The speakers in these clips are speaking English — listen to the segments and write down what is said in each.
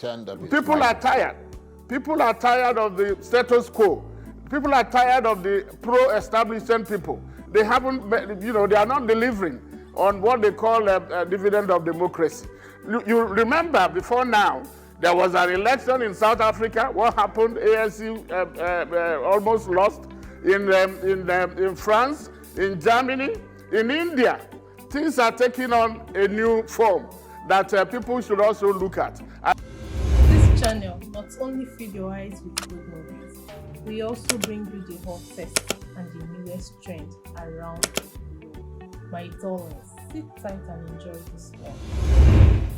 People are tired. People are tired of the status quo. People are tired of the pro-establishment people. They haven't, they are not delivering on what they call a dividend of democracy. You remember before now, there was an election in South Africa. What happened? ANC almost lost in France, in Germany, in India. Things are taking on a new form that people should also look at. This channel not only feed your eyes with good movies, we also bring you the hottest and the newest trend around the globe. My darlings, sit tight and enjoy this one.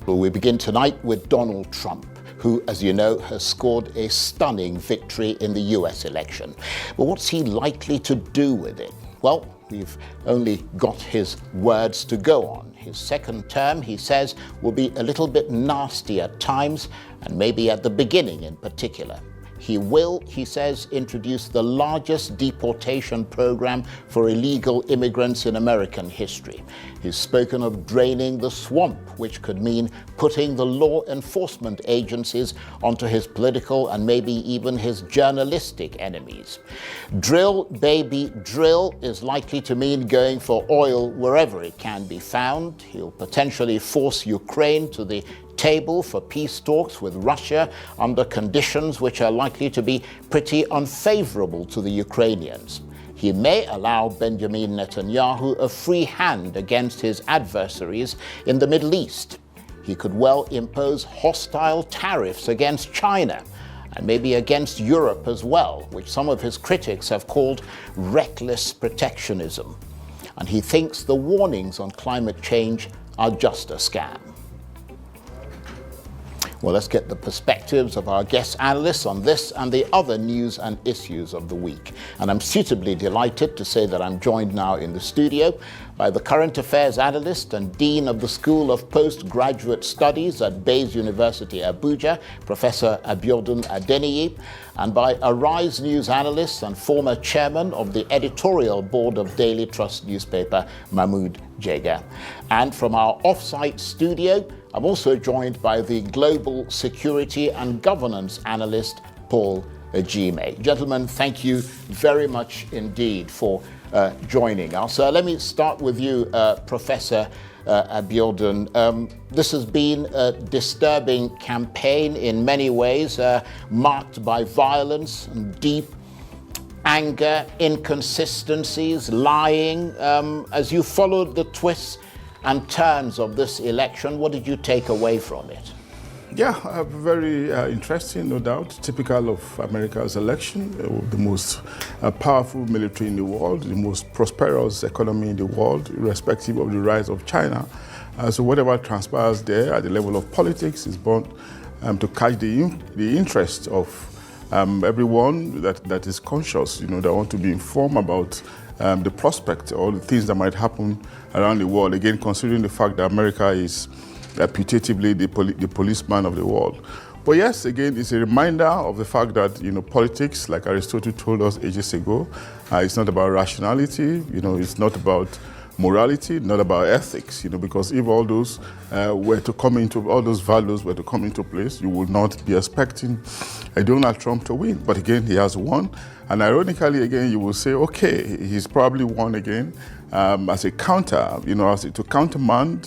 Well, we begin tonight with Donald Trump, who, as you know, has scored a stunning victory in the US election. But what's he likely to do with it? Well, we've only got his words to go on. His second term, he says, will be a little bit nasty at times, and maybe at the beginning in particular. He will, he says, introduce the largest deportation program for illegal immigrants in American history. He's spoken of draining the swamp, which could mean putting the law enforcement agencies onto his political and maybe even his journalistic enemies. Drill, baby, drill is likely to mean going for oil wherever it can be found. He'll potentially force Ukraine to the table for peace talks with Russia under conditions which are likely to be pretty unfavorable to the Ukrainians. He may allow Benjamin Netanyahu a free hand against his adversaries in the Middle East. He could well impose hostile tariffs against China and maybe against Europe as well, which some of his critics have called reckless protectionism. And he thinks the warnings on climate change are just a scam. Well, let's get the perspectives of our guest analysts on this and the other news and issues of the week. And I'm suitably delighted to say that I'm joined now in the studio by the current affairs analyst and dean of the School of Postgraduate Studies at Bayes University, Abuja, Professor Abiodun Adeniyi, and by Arise News analyst and former chairman of the editorial board of Daily Trust newspaper, Mahmood Jega. And from our off-site studio, I'm also joined by the global security and governance analyst, Paul Ejime. Gentlemen, thank you very much indeed for joining us. Let me start with you, Professor Abiodun. This has been a disturbing campaign in many ways, marked by violence and deep anger, inconsistencies, lying. As you followed the twists and turns of this election, what did you take away from it? Yeah, very interesting, no doubt. Typical of America's election, the most powerful military in the world, the most prosperous economy in the world, irrespective of the rise of China. So whatever transpires there at the level of politics is bound to catch the interest of everyone that is conscious, that want to be informed about the prospect or the things that might happen around the world. Again, considering the fact that America is reputatively the policeman of the world. But yes, again, it's a reminder of the fact that, politics, like Aristotle told us ages ago, it's not about rationality, it's not about morality, not about ethics, because if all those all those values were to come into place, you would not be expecting Donald Trump to win. But again, he has won. And ironically, again, you will say, okay, he's probably won again as a counter, to countermand,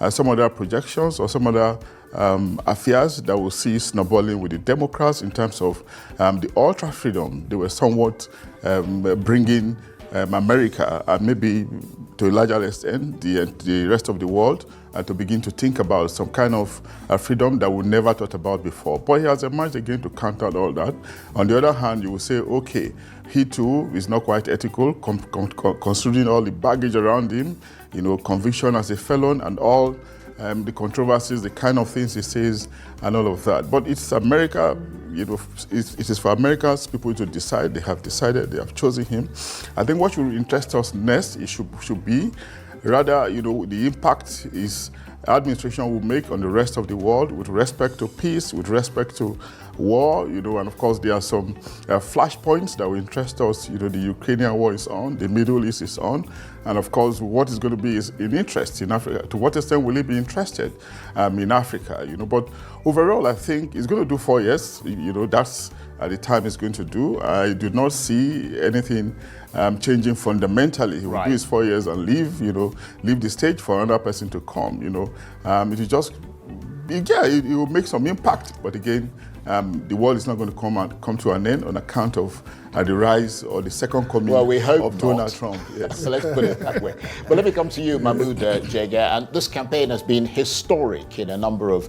some other projections or some other affairs that will see snowballing with the Democrats in terms of the ultra freedom. They were somewhat bringing America and maybe to a larger extent the rest of the world to begin to think about some kind of freedom that we never thought about before. But he has emerged again to counter all that. On the other hand, you will say, okay, he too is not quite ethical, considering all the baggage around him, conviction as a felon and all the controversies, the kind of things he says and all of that. But it's America, it is for America's people to decide. They have decided, they have chosen him. I think what should interest us next should be rather, the impact his administration will make on the rest of the world with respect to peace, with respect to war, and of course there are some flashpoints that will interest us. The Ukrainian war is on, the Middle East is on, And of course, what is going to be is in interest in Africa. To what extent will he be interested in Africa? But overall, I think he's going to do 4 years. That's at the time he's going to do. I do not see anything changing fundamentally. He will do his 4 years and leave the stage for another person to come. It will just, it will make some impact. But again, the world is not going to come to an end on account of the rise or the second coming of Donald Trump. Yes. So let's put it that way. But let me come to you, Mahmoud Jega. And this campaign has been historic in a number of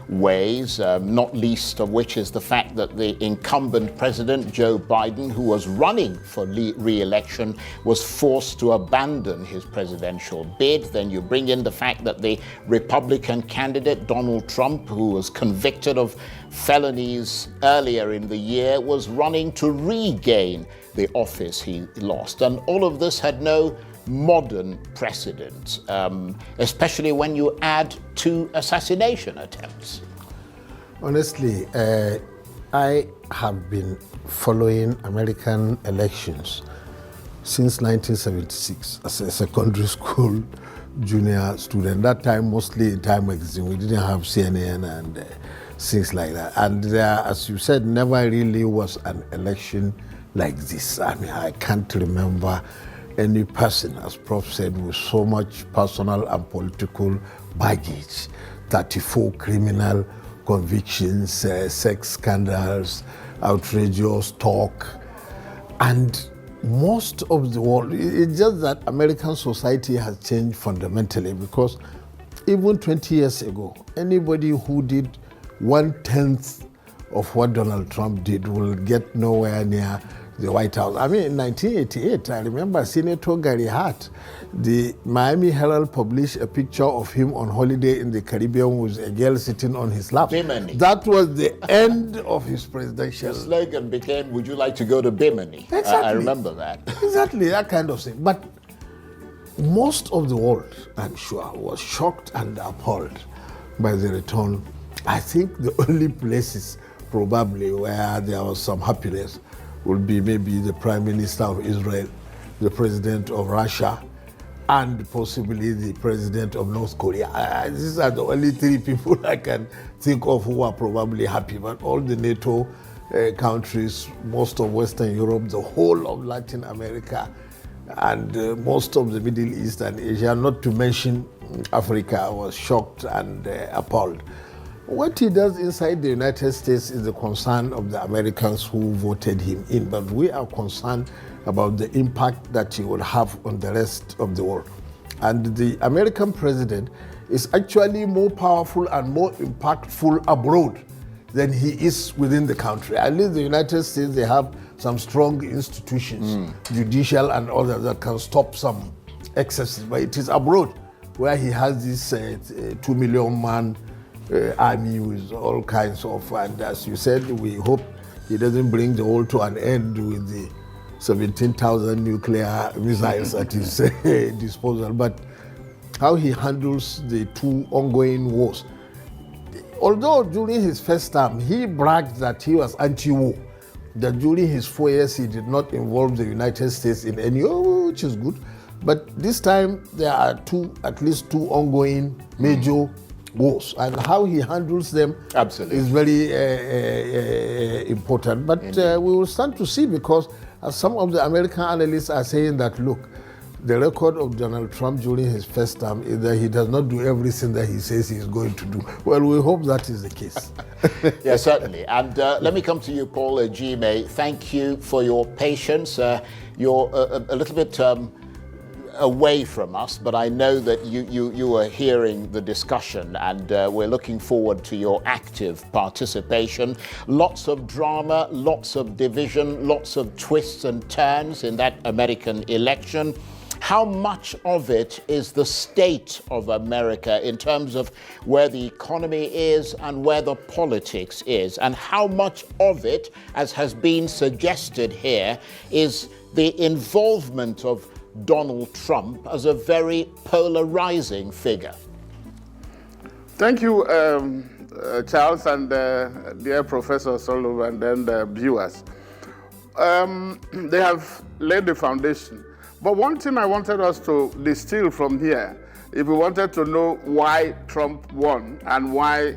ways, not least of which is the fact that the incumbent president, Joe Biden, who was running for re-election, was forced to abandon his presidential bid. Then you bring in the fact that the Republican candidate, Donald Trump, who was convicted of felonies earlier in the year, was running to regain the office he lost. And all of this had no modern precedent, especially when you add 2 assassination attempts. Honestly, I have been following American elections since 1976 as a secondary school junior student. That time, mostly in Time magazine. We didn't have CNN and things like that. And there, as you said, never really was an election like this. I mean, I can't remember any person, as Prof said, with so much personal and political baggage. 34 criminal convictions, sex scandals, outrageous talk, and most of the world, it's just that American society has changed fundamentally, because even 20 years ago, anybody who did 1/10 of what Donald Trump did will get nowhere near the White House. I mean, in 1988, I remember Senator Gary Hart, the Miami Herald published a picture of him on holiday in the Caribbean with a girl sitting on his lap. Bimini. That was the end of his presidential. The slogan became, "Would you like to go to Bimini?" Exactly. I remember that. Exactly, that kind of thing. But most of the world, I'm sure, was shocked and appalled by the return. I think the only places probably where there was some happiness would be maybe the Prime Minister of Israel, the President of Russia, and possibly the President of North Korea. These are the only 3 people I can think of who are probably happy. But all the NATO countries, most of Western Europe, the whole of Latin America, and most of the Middle East and Asia, not to mention Africa, was shocked and appalled. What he does inside the United States is the concern of the Americans who voted him in, but we are concerned about the impact that he will have on the rest of the world. And the American president is actually more powerful and more impactful abroad than he is within the country. At least the United States, they have some strong institutions, judicial and others, that can stop some excesses. But it is abroad where he has this 2 million man army with all kinds of, and as you said, we hope he doesn't bring the world to an end with the 17,000 nuclear missiles at his disposal. But how he handles the 2 ongoing wars. Although during his first term, he bragged that he was anti-war, that during his 4 years he did not involve the United States in any war, which is good. But this time there are at least two ongoing major wars, and how he handles them is very important. But we will stand to see, because some of the American analysts are saying that, look, the record of Donald Trump during his first term is that he does not do everything that he says he is going to do. Well, we hope that is the case. Yeah, certainly. And let me come to you, Paul Egime. Thank you for your patience. You're a little bit away from us, but I know that you are hearing the discussion, and we're looking forward to your active participation. Lots of drama, lots of division, lots of twists and turns in that American election. How much of it is the state of America in terms of where the economy is and where the politics is? And how much of it, as has been suggested here, is the involvement of Donald Trump as a very polarizing figure? Thank you, Charles, and dear Professor Solo, and then the viewers. They have laid the foundation. But one thing I wanted us to distill from here, if we wanted to know why Trump won and why,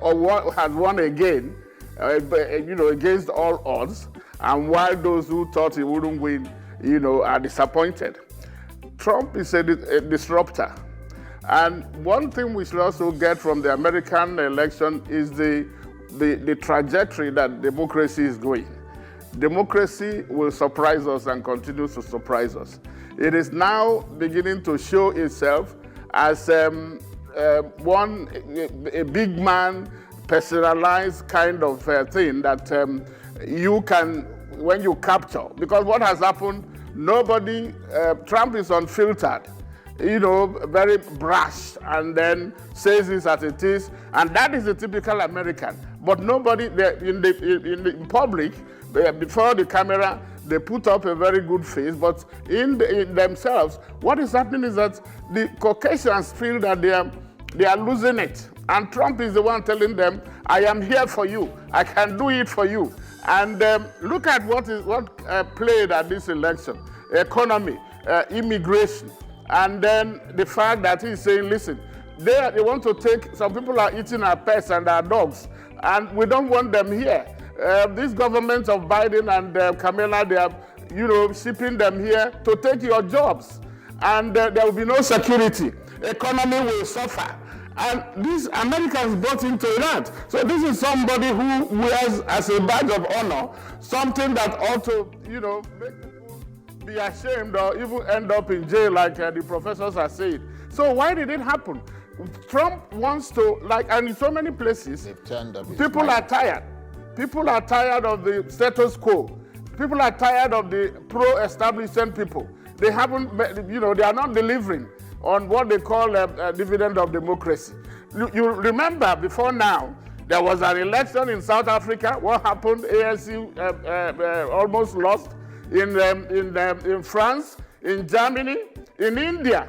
or what has won again, against all odds, and why those who thought he wouldn't win, are disappointed. Trump is a disruptor. And one thing we should also get from the American election is the trajectory that democracy is going. Democracy will surprise us and continues to surprise us. It is now beginning to show itself as a big man, personalized kind of thing that you can, when you capture. Because what has happened, Trump is unfiltered, very brash, and then says this as it is, and that is the typical American. But nobody in public, before the camera, they put up a very good face, but in themselves, what is happening is that the Caucasians feel that they are losing it. And Trump is the one telling them, I am here for you. I can do it for you. And look at what played at this election. Economy, immigration, and then the fact that he's saying, listen, they want to take, some people are eating our pets and our dogs, and we don't want them here. These governments of Biden and Kamala, they are, shipping them here to take your jobs. And there will be no security. Economy will suffer. And these Americans bought into that. So this is somebody who wears as a badge of honor something that ought to, make people be ashamed or even end up in jail like the professors are saying. So why did it happen? Trump wants to, and in so many places, people are tired. People are tired of the status quo. People are tired of the pro-establishment people. They haven't, they are not delivering on what they call a dividend of democracy. You remember before now, there was an election in South Africa. What happened? ANC almost lost in France, in Germany, in India.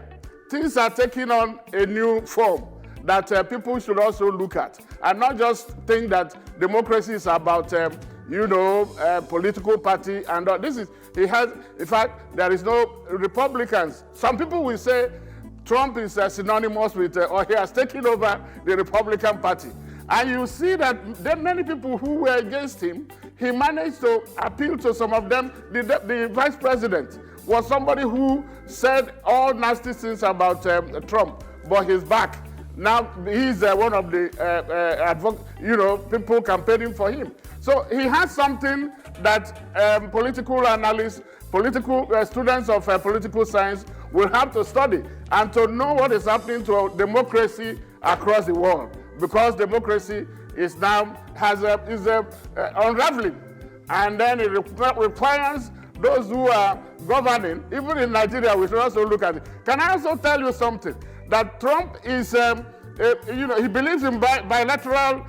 Things are taking on a new form that people should also look at, and not just think that democracy is about political party and in fact, there is no Republicans. Some people will say Trump is synonymous with, or he has taken over the Republican Party. And you see that there are many people who were against him. He managed to appeal to some of them. The vice president was somebody who said all nasty things about Trump, but he's back. Now he's one of the people campaigning for him. So he has something that political analysts, students of political science will have to study and to know what is happening to democracy across the world, because democracy is now unraveling, and then it requires those who are governing. Even in Nigeria, we should also look at it. Can I also tell you something? That Trump is, he believes in bilateral,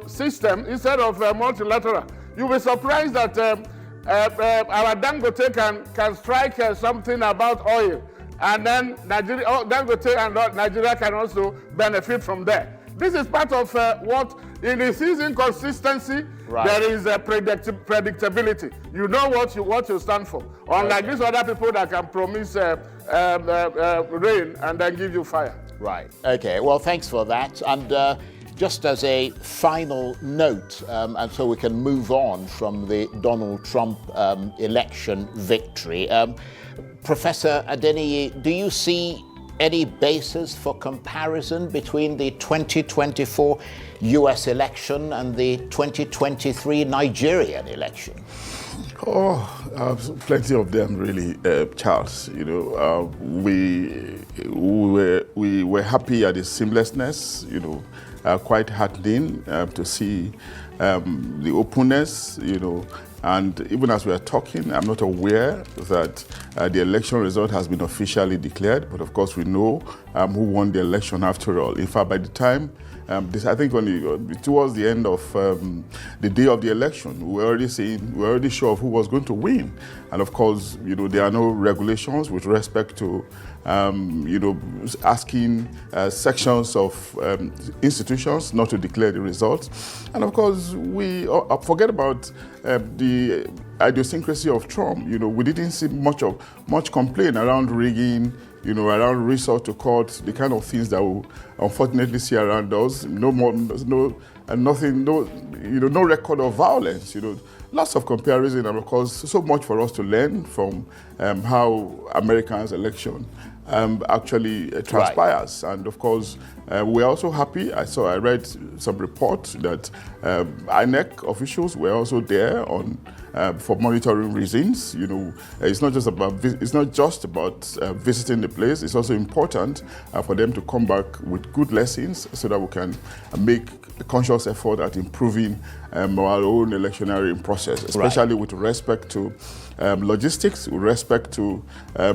system instead of multilateral. You'll be surprised that our Dangote can strike something about oil, and then Dangote and Nigeria can also benefit from that. This is part of what, in the season consistency, right, there is a predictability. You know what you stand for. Unlike these other people that can promise rain and then give you fire. Right. Okay. Well, thanks for that. And just as a final note, and so we can move on from the Donald Trump election victory, Professor Adeniyi, do you see any basis for comparison between the 2024 US election and the 2023 Nigerian election? Plenty of them, really, Charles. We were happy at the seamlessness, quite heartening to see the openness, and even as we are talking, I'm not aware that the election result has been officially declared, but of course we know who won the election after all. In fact, by the time this, I think towards the end of the day of the election, we're already sure of who was going to win. And of course, there are no regulations with respect to asking sections of institutions not to declare the results. And of course, we forget about the idiosyncrasy of Trump. We didn't see much complaint around rigging, around resort to court, the kind of things that we unfortunately see around us. No record of violence. Lots of comparison, and of course, so much for us to learn from how Americans' election actually transpires. Right. And of course, we're also happy. I read some reports that INEC officials were also there for monitoring reasons. It's not just about visiting the place. It's also important for them to come back with good lessons so that we can make a conscious effort at improving our own electioneering process, especially with respect to logistics, with respect to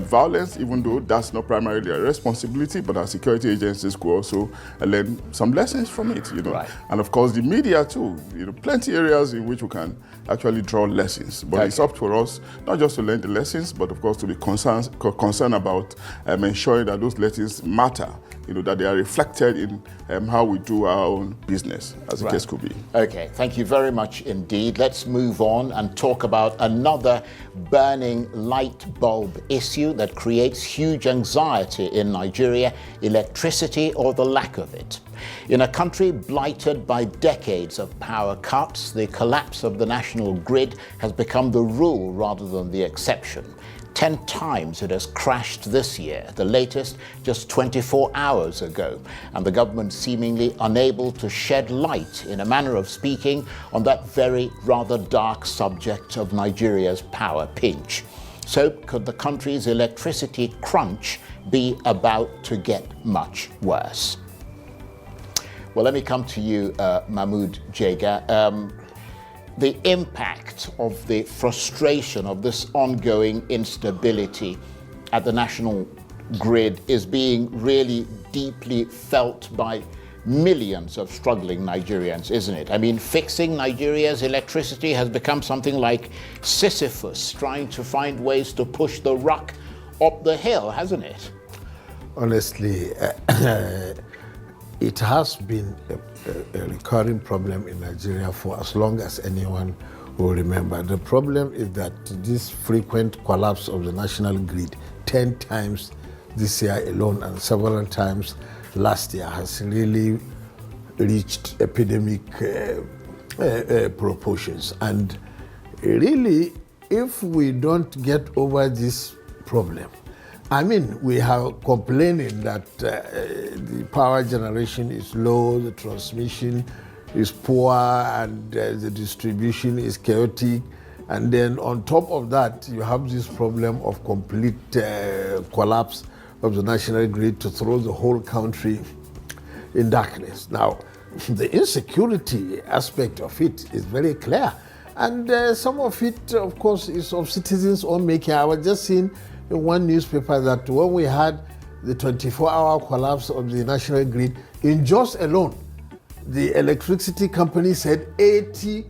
violence, even though that's not primarily a responsibility, but our security agencies could also learn some lessons from it, Right. And of course, the media too, plenty areas in which we can actually draw lessons. But It's up to us, not just to learn the lessons, but of course to be concerned about ensuring that those lessons matter, that they are reflected in how we do our own business, as the case could be. Okay, thank you very much indeed. Let's move on and talk about another burning light bulb issue that creates huge anxiety in Nigeria: electricity, or the lack of it. In a country blighted by decades of power cuts, the collapse of the national grid has become the rule rather than the exception. 10 times it has crashed this year, the latest just 24 hours ago, and the government seemingly unable to shed light, in a manner of speaking, on that very rather dark subject of Nigeria's power pinch. So could the country's electricity crunch be about to get much worse? Well, let me come to you, Mahmood Jega. The impact of the frustration of this ongoing instability at the national grid is being really deeply felt by millions of struggling Nigerians, isn't it? I mean, fixing Nigeria's electricity has become something like Sisyphus trying to find ways to push the rock up the hill, hasn't it? Honestly, it has been a recurring problem in Nigeria for as long as anyone will remember. The problem is that this frequent collapse of the national grid, 10 times this year alone and several times last year, has really reached epidemic proportions. And really, if we don't get over this problem, I mean, we are complaining that the power generation is low, the transmission is poor, and the distribution is chaotic. And then on top of that, you have this problem of complete collapse of the national grid to throw the whole country in darkness. Now, the insecurity aspect of it is very clear. And some of it, of course, is of citizens' own making. I was just seeing in one newspaper that when we had the 24-hour collapse of the national grid, in Jos alone, the electricity company said 80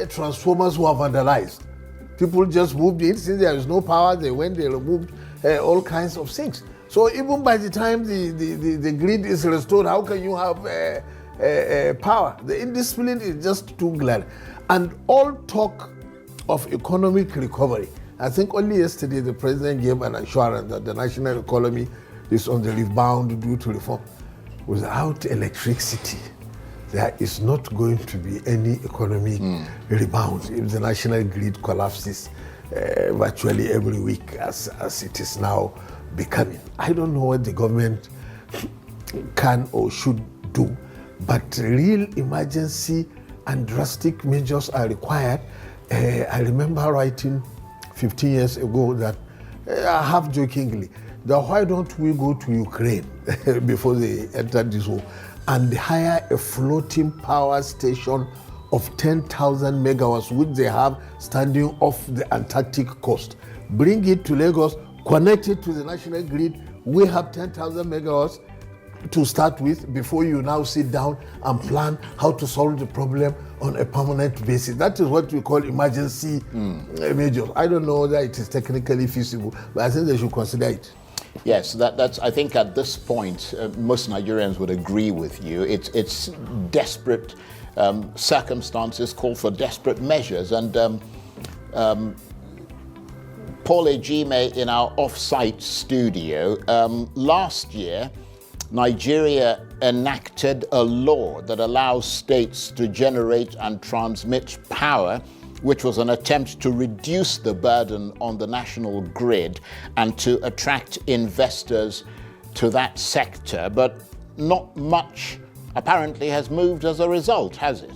transformers were vandalized. People just moved in. Since there is no power, they removed all kinds of things. So even by the time the grid is restored, how can you have power? The indiscipline is just too glaring. And all talk of economic recovery. I think only yesterday the president gave an assurance that the national economy is on the rebound due to reform. Without electricity, there is not going to be any economic rebound if the national grid collapses virtually every week as it is now becoming. I don't know what the government can or should do, but real emergency and drastic measures are required. I remember writing 15 years ago that, half jokingly, that why don't we go to Ukraine before they entered this war and hire a floating power station of 10,000 megawatts, which they have standing off the Antarctic coast. Bring it to Lagos, connect it to the national grid. We have 10,000 megawatts, to start with before you now sit down and plan how to solve the problem on a permanent basis. That is what we call emergency measures. I don't know whether it is technically feasible, but I think they should consider it. Yes, that's. I think at this point, most Nigerians would agree with you. It's desperate circumstances call for desperate measures, and Paul Ejime in our off-site studio last year. Nigeria enacted a law that allows states to generate and transmit power, which was an attempt to reduce the burden on the national grid and to attract investors to that sector. But not much apparently has moved as a result, has it?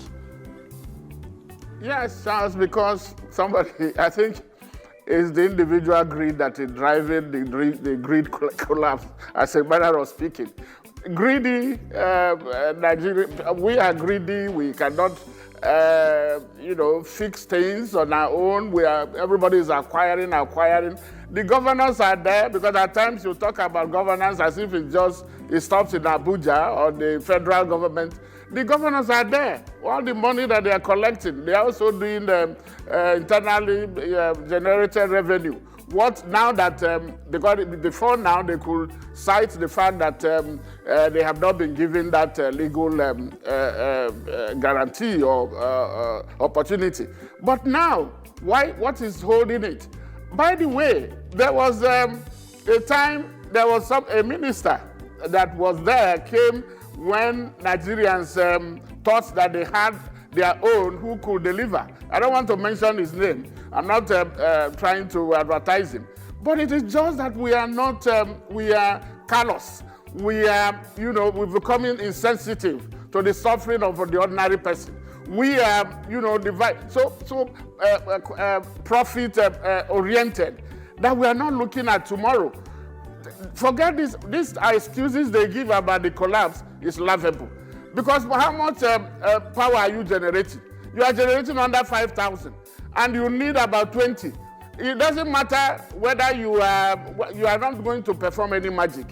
Yes, Charles, because somebody, I think, it's the individual greed that is driving the greed collapse, as a matter of speaking. Greedy, Nigeria, we are greedy, we cannot, fix things on our own. Everybody is acquiring. The governors are there, because at times you talk about governance as if it stops in Abuja or the federal government. The governors are there. All the money that they are collecting, they are also doing internally generated revenue. What now that, because before now they could cite the fact that they have not been given that legal guarantee or opportunity. But now, what is holding it? By the way, there was a minister that was there, came when Nigerians thought that they had their own who could deliver. I don't want to mention his name. I'm not trying to advertise him. But it is just that we are not, we are callous. We are, we're becoming insensitive to the suffering of the ordinary person. We are, profit oriented, that we are not looking at tomorrow. Forget this. These excuses they give about the collapse is laughable. Because how much power are you generating? You are generating under 5,000, and you need about 20. It doesn't matter whether you are not going to perform any magic,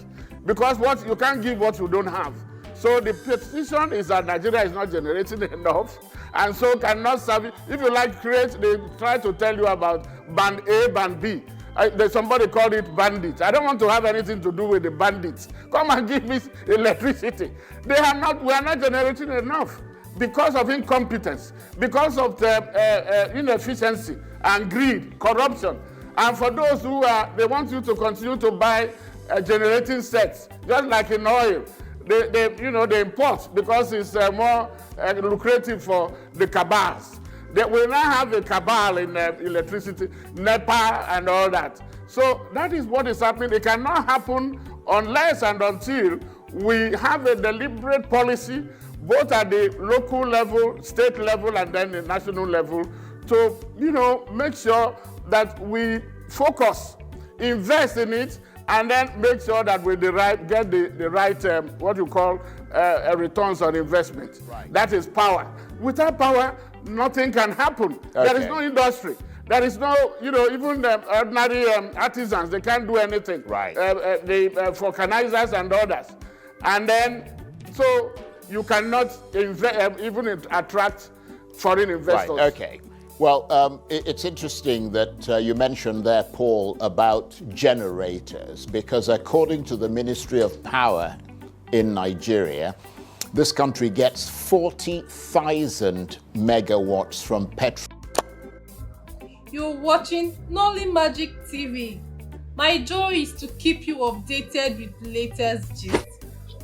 because you can't give what you don't have. So the position is that Nigeria is not generating enough, and so cannot serve it. If you like they try to tell you about band A, band B. There's somebody called it bandits. I don't want to have anything to do with the bandits. Come and give me electricity. We are not generating enough because of incompetence, because of the inefficiency and greed, corruption. And for those they want you to continue to buy generating sets, just like in oil. They import because it's more lucrative for the cabals. We now have a cabal in electricity, NEPA and all that. So that is what is happening. It cannot happen unless and until we have a deliberate policy, both at the local level, state level, and then the national level, to make sure that we focus, invest in it, and then make sure that we get the right, what you call returns on investment. Right. That is power. Without power, nothing can happen. Okay. There is no industry. There is no, even the ordinary artisans, they can't do anything. Right. The vulcanizers and others. And then, so you cannot even attract foreign investors. Right, okay. Well, it's interesting that you mentioned there, Paul, about generators, because according to the Ministry of Power in Nigeria, this country gets 40,000 megawatts from petrol. You're watching Nolly Magic TV. My joy is to keep you updated with the latest gist.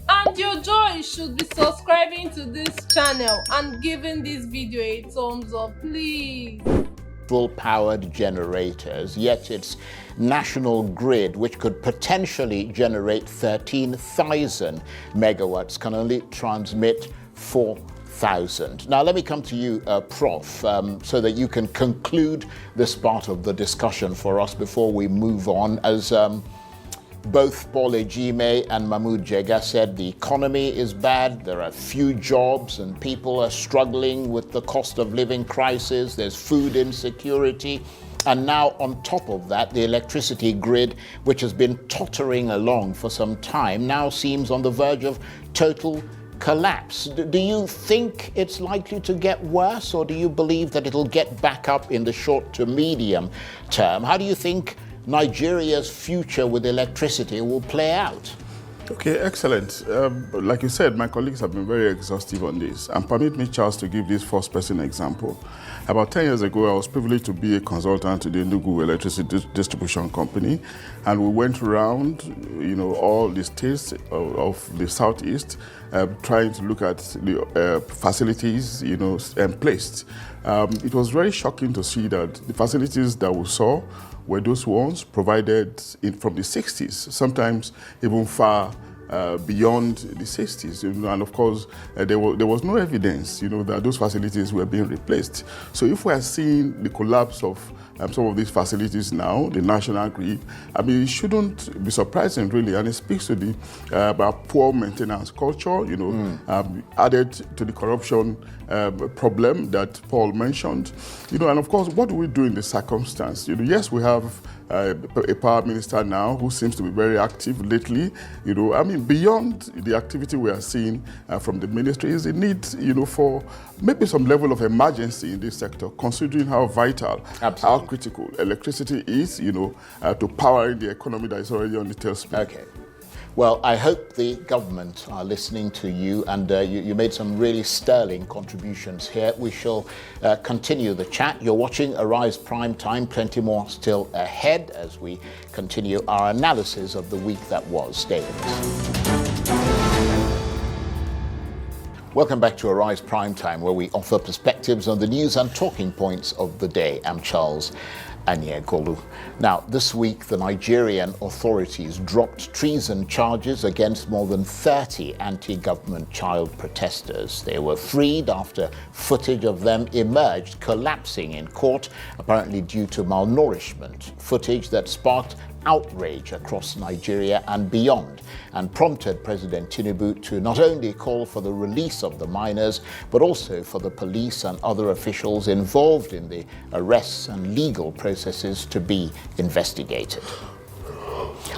And your joy should be subscribing to this channel and giving this video a thumbs up, please. Powered generators, yet it's national grid, which could potentially generate 13,000 megawatts, can only transmit 4,000. Now let me come to you, Prof, so that you can conclude this part of the discussion for us before we move on. As both Paul Ejime and Mahmood Jega said, the economy is bad, there are few jobs, and people are struggling with the cost of living crisis, there's food insecurity. And now on top of that, the electricity grid, which has been tottering along for some time, now seems on the verge of total collapse. Do you think it's likely to get worse, or do you believe that it'll get back up in the short to medium term? How do you think Nigeria's future with electricity will play out? Okay, excellent. Like you said, my colleagues have been very exhaustive on this. And permit me, Charles, to give this first-person example. About 10 years ago, I was privileged to be a consultant to the Enugu Electricity Distribution Company, and we went around, all the states of the southeast, trying to look at the facilities, placed. It was very shocking to see that the facilities that we saw were those ones provided from the 60s, sometimes even far beyond the 60s. And of course, there was no evidence, that those facilities were being replaced. So if we are seeing the collapse of some of these facilities now, the national grid, it shouldn't be surprising, really, and it speaks to the about poor maintenance culture, added to the corruption problem that Paul mentioned. And of course, what do we do in this circumstance? Yes, we have a power minister now who seems to be very active lately. Beyond the activity we are seeing from the ministry is the need, for maybe some level of emergency in this sector, considering how vital, how critical electricity is, to powering the economy that is already on the tailspin. Okay. Well, I hope the government are listening to you, and you made some really sterling contributions here. We shall continue the chat. You're watching Arise Prime Time. Plenty more still ahead as we continue our analysis of the week that was. Stay with us. Welcome back to Arise Prime Time, where we offer perspectives on the news and talking points of the day. I'm Charles Anyegolu. Now, this week, the Nigerian authorities dropped treason charges against more than 30 anti-government child protesters. They were freed after footage of them emerged collapsing in court, apparently due to malnourishment, footage that sparked outrage across Nigeria and beyond, and prompted President Tinubu to not only call for the release of the minors, but also for the police and other officials involved in the arrests and legal processes to be investigated.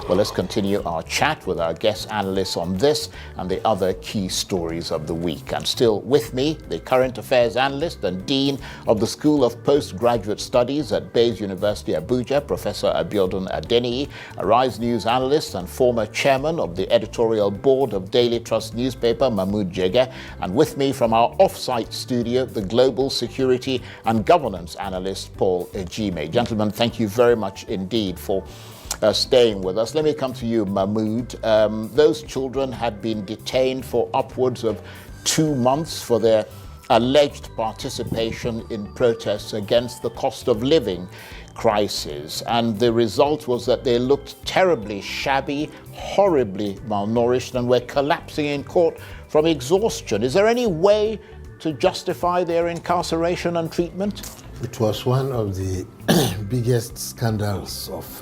Well, let's continue our chat with our guest analysts on this and the other key stories of the week. And still with me, the current affairs analyst and dean of the School of Postgraduate Studies at Bayes University, Abuja, Professor Abiodun Adeniyi, Arise News analyst and former chairman of the editorial board of Daily Trust newspaper, Mahmood Jege, and with me from our off-site studio, the global security and governance analyst, Paul Ejime. Gentlemen, thank you very much indeed for staying with us. Let me come to you, Mahmood. Those children had been detained for upwards of 2 months for their alleged participation in protests against the cost of living crisis. And the result was that they looked terribly shabby, horribly malnourished, and were collapsing in court from exhaustion. Is there any way to justify their incarceration and treatment? It was one of the biggest scandals of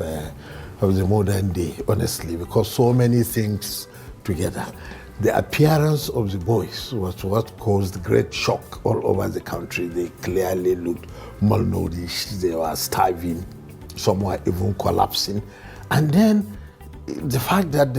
the modern day, honestly, because so many things together. The appearance of the boys was what caused great shock all over the country. They clearly looked malnourished, they were starving, some were even collapsing. And then the fact that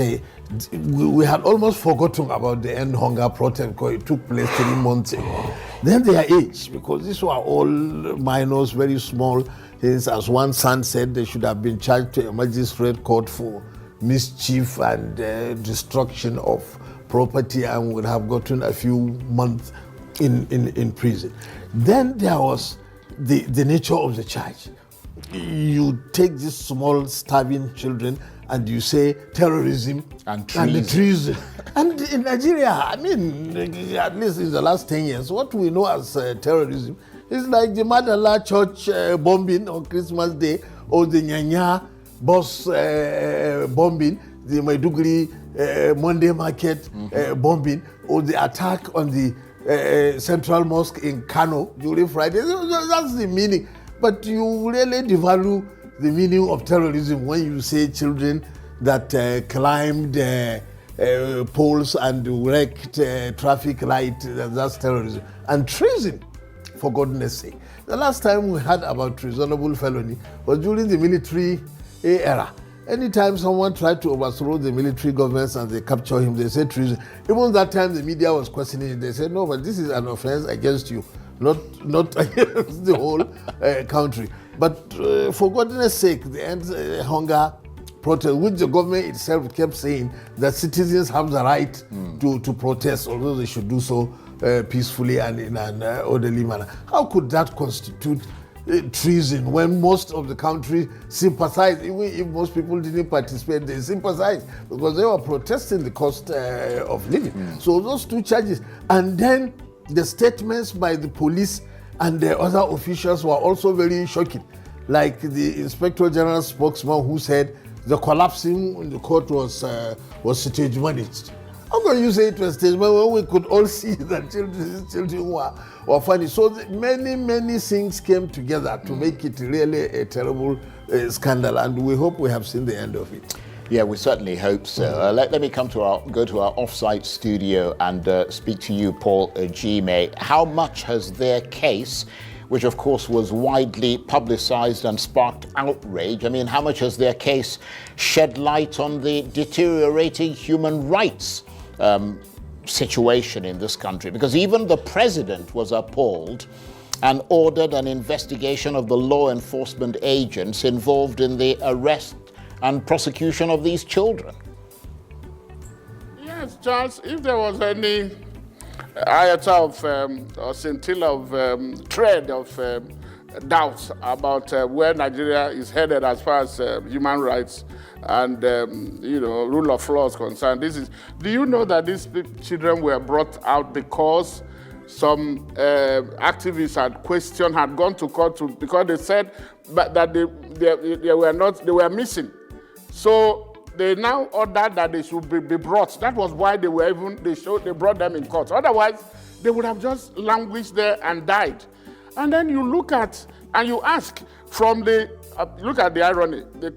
we had almost forgotten about the end hunger protest because it took place 3 months ago. Then their age, because these were all minors, very small. As one son said, they should have been charged to a magistrate court for mischief and destruction of property and would have gotten a few months in prison. Then there was the nature of the charge. You take these small starving children and you say terrorism and treason. And in Nigeria, at least in the last 10 years, what we know as terrorism is like the Madala Church bombing on Christmas Day, or the Nyanya bus bombing, the Maiduguri Monday Market bombing, or the attack on the Central Mosque in Kano during Friday. That's the meaning. But you really devalue the meaning of terrorism when you say children that climbed poles and wrecked traffic light. That's terrorism. And treason, for goodness sake. The last time we heard about treasonable felony was during the military era. Anytime someone tried to overthrow the military governments and they capture him, they say treason. Even that time the media was questioning it. They said, no, but this is an offense against you, not against the whole country. But for goodness sake, the end hunger protest, which the government itself kept saying that citizens have the right to protest, although they should do so peacefully and in an orderly manner. How could that constitute treason when most of the country sympathized? Even if most people didn't participate, they sympathized because they were protesting the cost of living. So those two charges, and then the statements by the police and the other officials were also very shocking. Like the Inspector General spokesman who said the collapsing in the court was stage managed. How can you say it was stage managed when we could all see that children were funny? So many things came together to make it really a terrible scandal, and we hope we have seen the end of it. Yeah, we certainly hope so. Let me go to our off-site studio and speak to you, Paul Egime. How much has their case, which of course was widely publicized and sparked outrage, how much has their case shed light on the deteriorating human rights situation in this country? Because even the president was appalled and ordered an investigation of the law enforcement agents involved in the arrest and prosecution of these children. Yes, Charles, if there was any iota of or scintilla of thread of doubts about where Nigeria is headed as far as human rights and rule of law is concerned, do you know that these children were brought out because some activists had gone to court because they said that they were missing. So they now ordered that they should be brought. That was why they brought them in court. Otherwise, they would have just languished there and died. And then you look at and you ask look at the irony. The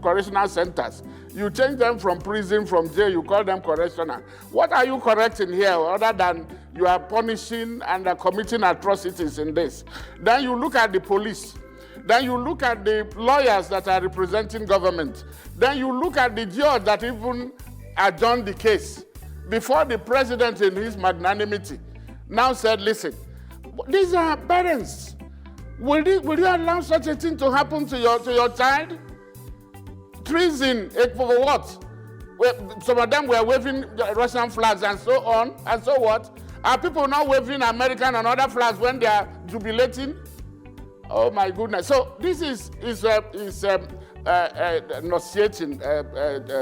correctional centers. You change them from prison, from jail. You call them correctional. What are you correcting here, other than you are punishing and committing atrocities in this? Then you look at the police. Then you look at the lawyers that are representing government. Then you look at the judge that even adjourned the case before the president, in his magnanimity, now said, listen, these are parents. Will you allow such a thing to happen to your child? Treason, for what? Some of them were waving Russian flags and so on, and so what? Are people not waving American and other flags when they are jubilating? Oh my goodness! So this is nauseating,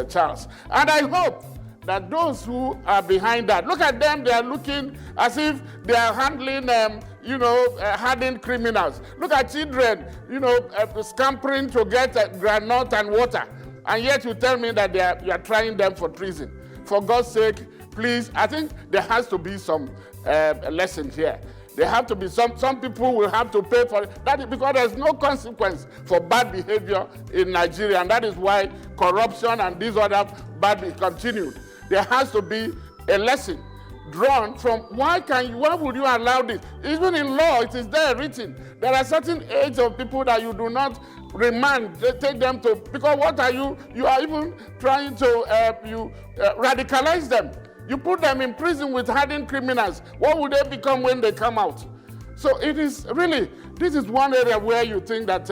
Charles. And I hope that those who are behind that, look at them. They are looking as if they are handling, hardened criminals. Look at children, scampering to get granite and water, and yet you tell me that you are trying them for treason. For God's sake, please. I think there has to be some lesson here. There have to be some people will have to pay for it. That is because there's no consequence for bad behavior in Nigeria, and that is why corruption and these other bad behavior continue. There has to be a lesson drawn from why would you allow this? Even in law, it is there written. There are certain age of people that you do not remand, take them to, because what are you are even trying to radicalize them. You put them in prison with hardened criminals. What will they become when they come out? So it is really, this is one area where you think that,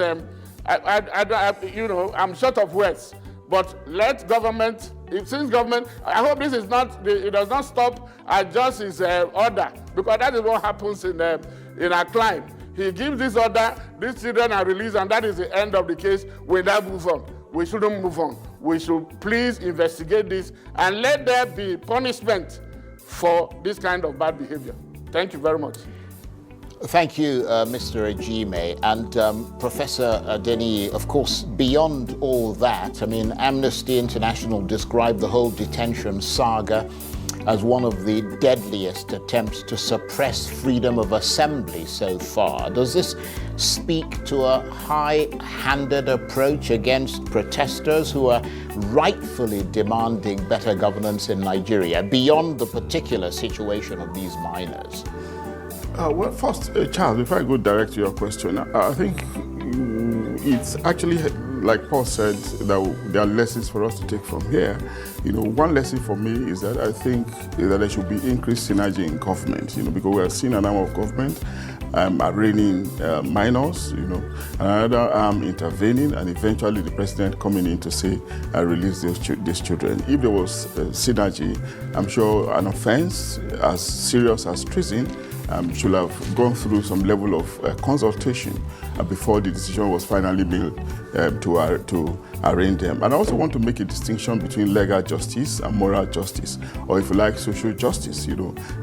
I'm short of words, but let government, I hope this is not, it does not stop at just his order, because that is what happens in our climb. He gives this order, these children are released, and that is the end of the case. We now move on. We shouldn't move on. We should please investigate this and let there be punishment for this kind of bad behavior. Thank you very much. Thank you, Mr. Egime. And Professor Adeniyi, of course, beyond all that, Amnesty International described the whole detention saga as one of the deadliest attempts to suppress freedom of assembly so far. Does this speak to a high-handed approach against protesters who are rightfully demanding better governance in Nigeria, beyond the particular situation of these minors? Well, first, Charles, before I go direct to your question, I think it's actually, like Paul said, that there are lessons for us to take from here. One lesson for me is that I think that there should be increased synergy in government, because we have seen an arm of government arraigning minors, another arm intervening, and eventually the president coming in to say, release these children. If there was synergy, I'm sure an offense as serious as treason should have gone through some level of consultation before the decision was finally made to arraign them. And I also want to make a distinction between legal justice and moral justice, or if you like, social justice.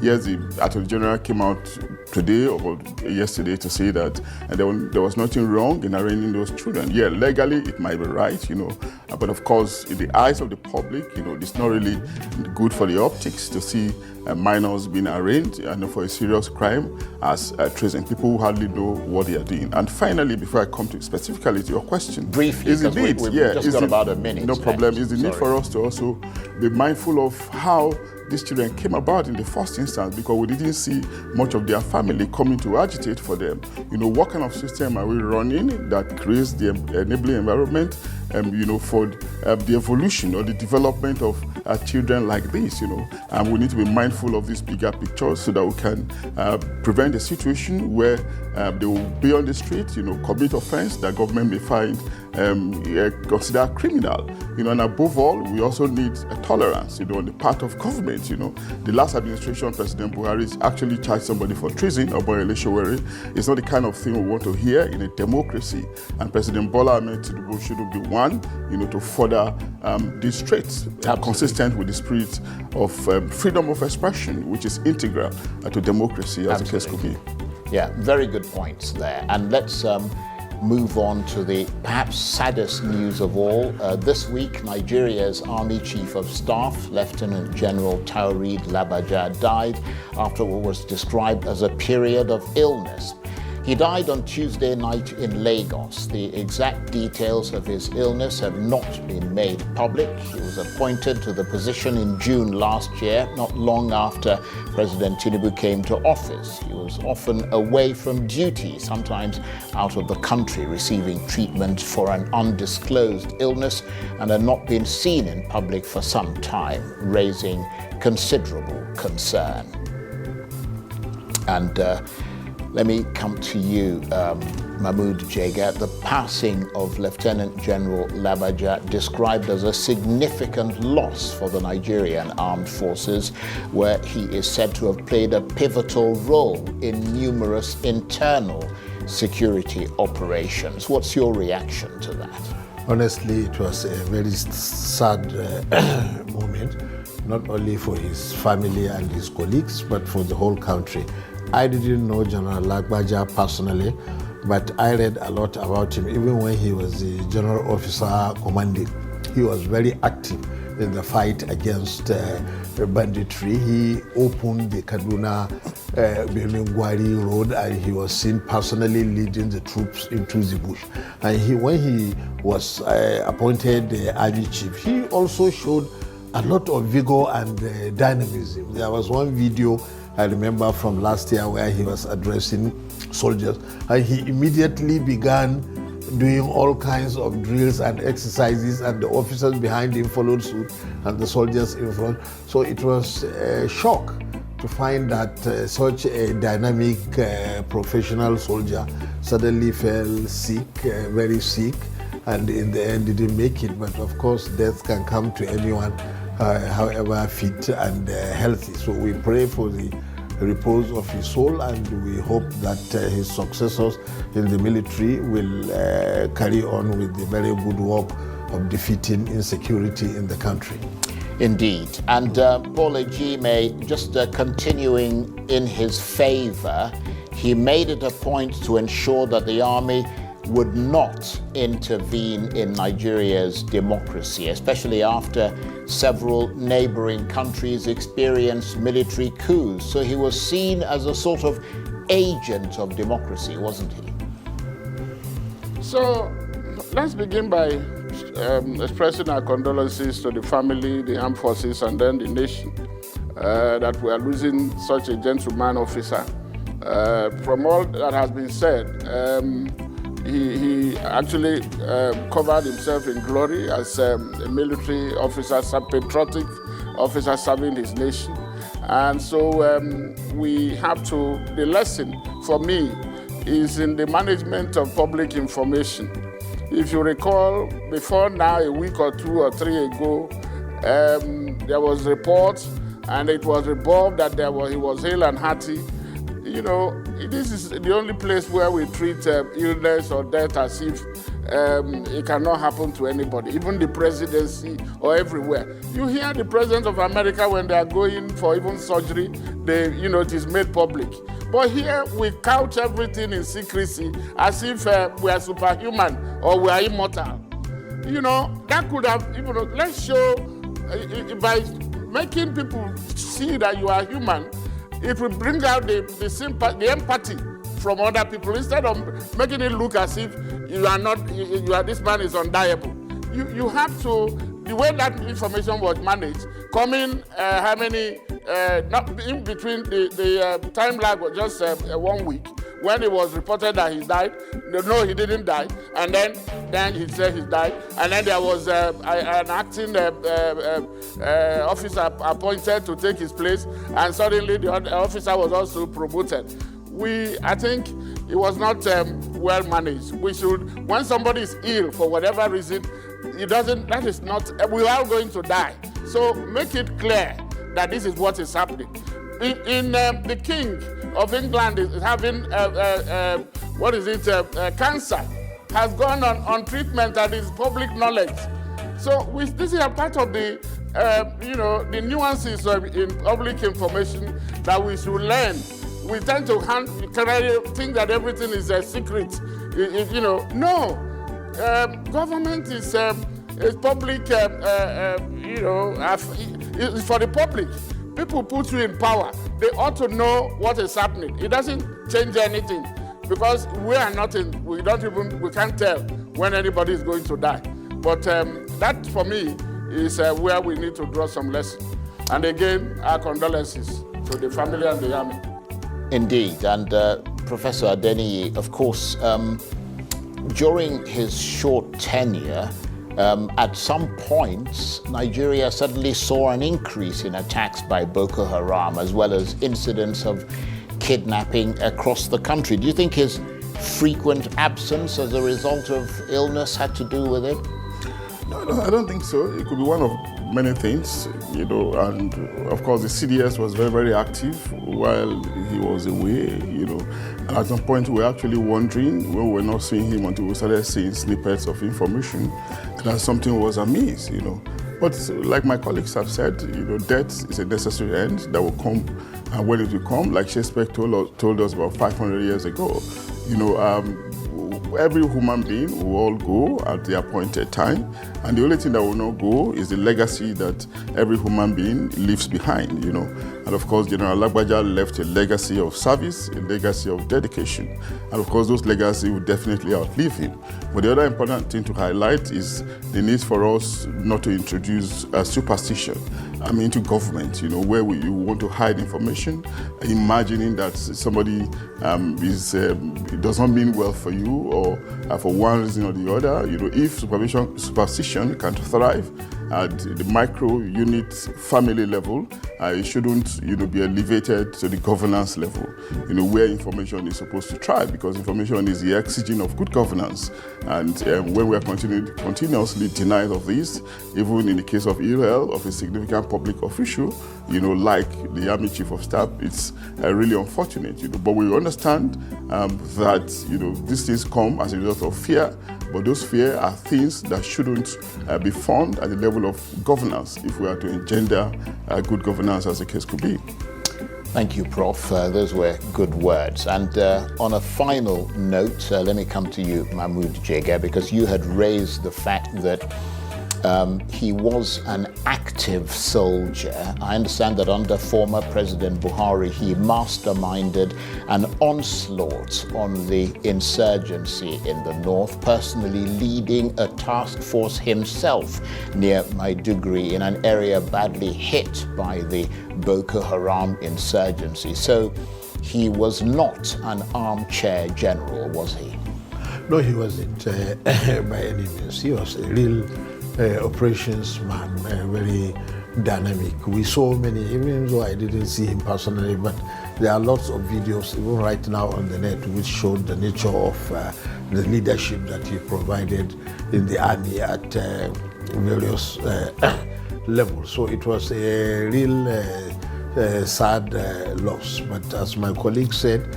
Yes, the Attorney General came out today or yesterday to say that there was nothing wrong in arraigning those children. Yeah, legally it might be right, but of course, in the eyes of the public, it's not really good for the optics to see minors being arraigned for a serious crime as treason. People who hardly know what they are doing. And finally, before I come specifically to your question, briefly, because we've just got about a minute. No problem. Is the need for us to also be mindful of how these children came about in the first instance, because we didn't see much of their family coming to agitate for them. What kind of system are we running that creates the enabling environment, for the evolution or the development of children like this, And we need to be mindful of this bigger picture so that we can prevent a situation where they will be on the street, commit offense that government may find consider criminal. And above all, we also need a tolerance, on the part of government. The last administration, President Buhari actually charged somebody for treason or Boyele. It's not the kind of thing we want to hear in a democracy. And President Bola Ahmed Tinubu should be one, to further these traits consistent with the spirit of freedom of expression, which is integral to democracy, as the case could be. Yeah, very good points there. And let's move on to the perhaps saddest news of all. This week, Nigeria's Army Chief of Staff, Lieutenant General Taoreed Lagbaja, died after what was described as a period of illness. He died on Tuesday night in Lagos. The exact details of his illness have not been made public. He was appointed to the position in June last year, not long after President Tinubu came to office. He was often away from duty, sometimes out of the country, receiving treatment for an undisclosed illness, and had not been seen in public for some time, raising considerable concern. And let me come to you, Mahmood Jega. The passing of Lieutenant General Lagbaja, described as a significant loss for the Nigerian Armed Forces, where he is said to have played a pivotal role in numerous internal security operations. What's your reaction to that? Honestly, it was a very sad moment, not only for his family and his colleagues, but for the whole country. I didn't know General Lagbaja personally, but I read a lot about him. Even when he was the general officer commanding, he was very active in the fight against banditry. He opened the Kaduna Birnin-Gwari Road, and he was seen personally leading the troops into the bush. And when he was appointed the army chief, he also showed a lot of vigor and dynamism. There was one video I remember from last year where he was addressing soldiers, and he immediately began doing all kinds of drills and exercises, and the officers behind him followed suit and the soldiers in front. So it was a shock to find that such a dynamic professional soldier suddenly fell sick, very sick, and in the end didn't make it. But of course, death can come to anyone, however fit and healthy. So we pray for the repose of his soul, and we hope that his successors in the military will carry on with the very good work of defeating insecurity in the country. Indeed. And Paul Ejime, just continuing in his favor, he made it a point to ensure that the army would not intervene in Nigeria's democracy, especially after several neighboring countries experienced military coups. So he was seen as a sort of agent of democracy, wasn't he? So let's begin by expressing our condolences to the family, the armed forces, and then the nation, that we are losing such a gentleman officer From all that has been said, he actually covered himself in glory as a military officer, some patriotic officer serving his nation. And so we have to, the lesson for me is in the management of public information. If you recall, before now, a week or 2 or 3 ago, there was reports and it was reported that he was hale and hearty. You know, this is the only place where we treat illness or death as if it cannot happen to anybody, even the presidency or everywhere. You hear the president of America when they are going for even surgery, it is made public. But here we couch everything in secrecy as if we are superhuman or we are immortal. You know, that could have, let's show, by making people see that you are human, it will bring out the sympathy, the empathy from other people, instead of making it look as if this man is undieable. You have to, the way that information was managed, coming not in between the time lag was just 1 week when it was reported that he died. No, he didn't die, and then he said he died, and then there was an acting officer appointed to take his place, and suddenly the other officer was also promoted. I think it was not well managed. We should, when somebody is ill for whatever reason, that is not, we are going to die. So make it clear that this is what is happening. The King of England is having, cancer, has gone on treatment that is public knowledge. So this is a part of the, the nuances in public information that we should learn. We tend to think that everything is a secret. No. Government is public, it's for the public. People put you in power. They ought to know what is happening. It doesn't change anything because we can't tell when anybody is going to die. But that for me is where we need to draw some lessons. And again, our condolences to the family and the army. Indeed, and Professor Adeniyi, of course, during his short tenure, at some points, Nigeria suddenly saw an increase in attacks by Boko Haram, as well as incidents of kidnapping across the country. Do you think his frequent absence as a result of illness had to do with it? No, I don't think so. It could be one of many things, and of course the CDS was very, very active while he was away, And at some point we were actually wondering, when we were not seeing him until we started seeing snippets of information, that something was amiss, But like my colleagues have said, death is a necessary end that will come, and when it will come, like Shakespeare told us about 500 years ago, every human being will all go at the appointed time, and the only thing that will not go is the legacy that every human being leaves behind, And of course, General Lagbaja left a legacy of service, a legacy of dedication, and of course, those legacies will definitely outlive him. But the other important thing to highlight is the need for us not to introduce superstition into government, where you want to hide information, imagining that somebody it does not mean well for you, or for one reason or the other. If superstition can thrive at the micro unit family level, it shouldn't be elevated to the governance level, where information is supposed to thrive, because information is the oxygen of good governance. And when we are continuously denied of this, even in the case of ill health of a significant public official, like the Army Chief of Staff, it's really unfortunate, But we understand that, these things come as a result of fear, but those fears are things that shouldn't be found at the level of governance if we are to engender good governance, as the case could be. Thank you, Prof. Those were good words. And on a final note, let me come to you, Mahmood Jega, because you had raised the fact that he was an active soldier. I understand that under former President Buhari, he masterminded an onslaught on the insurgency in the north, personally leading a task force himself near Maiduguri in an area badly hit by the Boko Haram insurgency. So he was not an armchair general, was he? No, he wasn't by any means. He was a real operations man, very dynamic. We saw many, even though I didn't see him personally, but there are lots of videos, even right now on the net, which showed the nature of the leadership that he provided in the army at various levels. So it was a real sad loss. But as my colleague said,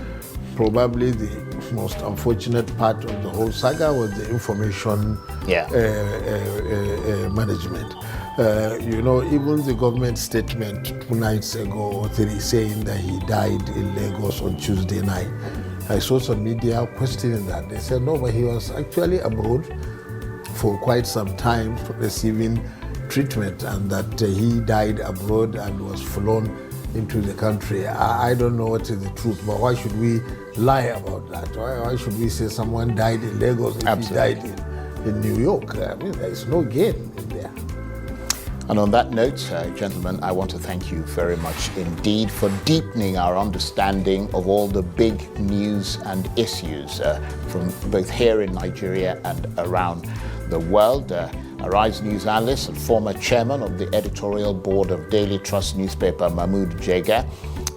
probably the most unfortunate part of the whole saga was the information management. Even the government statement 2 nights ago or 3 saying that he died in Lagos on Tuesday night. I saw some media questioning that. They said, no, but he was actually abroad for quite some time receiving treatment, and that he died abroad and was flown into the country. I don't know what is the truth, but why should we lie about that? Why should we say someone died in Lagos if Absolutely. he died in New York? I mean, there is no gain in there. And on that note, gentlemen, I want to thank you very much indeed for deepening our understanding of all the big news and issues from both here in Nigeria and around the world. Arise News analyst and former chairman of the editorial board of Daily Trust newspaper, Mahmood Jega,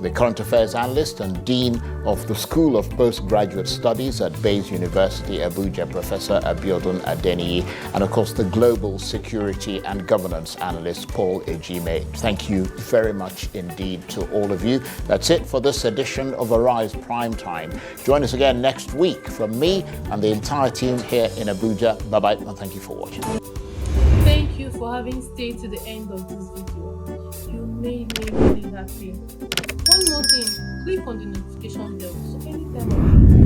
the current affairs analyst and dean of the School of Postgraduate Studies at Bayes University, Abuja, Professor Abiodun Adeniyi, and of course the global security and governance analyst, Paul Ejime. Thank you very much indeed to all of you. That's it for this edition of Arise Prime Time. Join us again next week from me and the entire team here in Abuja. Bye-bye and thank you for watching. Thank you for having stayed to the end of this video. You made me really happy. One more thing, click on the notification bell so anytime I